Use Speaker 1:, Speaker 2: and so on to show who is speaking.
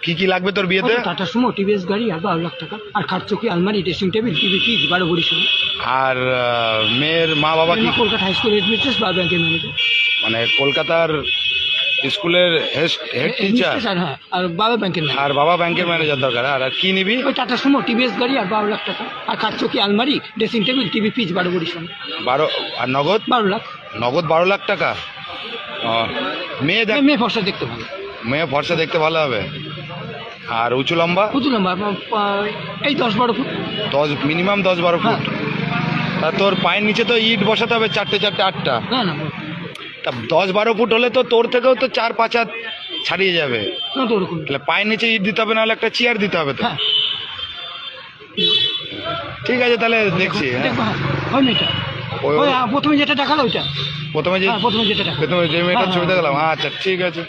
Speaker 1: কি কি লাগবে তোর বিয়েতে?
Speaker 2: টাটা সুমো, টিভিএস গাড়ি আর 12 লাখ টাকা, আর খাটচকি, আলমারি, ড্রেসিং টেবিল, টিভি, ফ্রিজ, 12 ভরি সোনা।
Speaker 1: আর মেয়ের মা বাবা কি?
Speaker 2: কলকাতা হাই স্কুল হেডমিস্ট্রেস বা ব্যাংকের ম্যানেজার।
Speaker 1: মানে কলকাতার স্কুলের হেড টিচার।
Speaker 2: হ্যাঁ, আর বাবা ব্যাংকের ম্যানেজার।
Speaker 1: আর বাবা ব্যাংকের ম্যানেজার দরকার। আর কি নিবি?
Speaker 2: ওই টাটা সুমো, টিভিএস গাড়ি আর 12 লাখ টাকা, আর খাটচকি, আলমারি, ড্রেসিং টেবিল, টিভি, ফ্রিজ, 12 ভরি সোনা।
Speaker 1: 12? আর নগদ?
Speaker 2: 12 লাখ।
Speaker 1: নগদ 12 লাখ টাকা। মেয়ে দেখ,
Speaker 2: মেয়ে ফর্সা দেখতে ভালো।
Speaker 1: মেয়ে ফর্সা দেখতে ভালো হবে। আর উঁচু লম্বা?
Speaker 2: কত লম্বা? এই 10-12 ফুট।
Speaker 1: Minimum 10-12 foot. তা তোর পায়ের নিচে তো ইট বসাতে হবে 4টে 8টা।
Speaker 2: না না,
Speaker 1: তা 10-12 ফুট হলে তো তোর থেকেও তো 4-5 হাত ছাড়িয়ে যাবে।
Speaker 2: না তো ওরকম।
Speaker 1: তাহলে পায়ের নিচে ইট দিতে হবে, নাহলে একটা চেয়ার দিতে হবে তো।
Speaker 2: হ্যাঁ,
Speaker 1: ঠিক আছে, তাহলে দেখছি। হ্যাঁ,
Speaker 2: দেখবো। হ্যাঁ, ওই মেয়েটা,
Speaker 1: ওই
Speaker 2: ওই প্রথমে যেটা দেখালো ওইটা।
Speaker 1: প্রথমে
Speaker 2: হ্যাঁ, প্রথমে যেটা দেখালো।
Speaker 1: যে মেয়েটার
Speaker 2: হ্যাঁ,
Speaker 1: ছবি
Speaker 2: হ্যাঁ।
Speaker 1: দেখলাম। আচ্ছা, ঠিক আছে।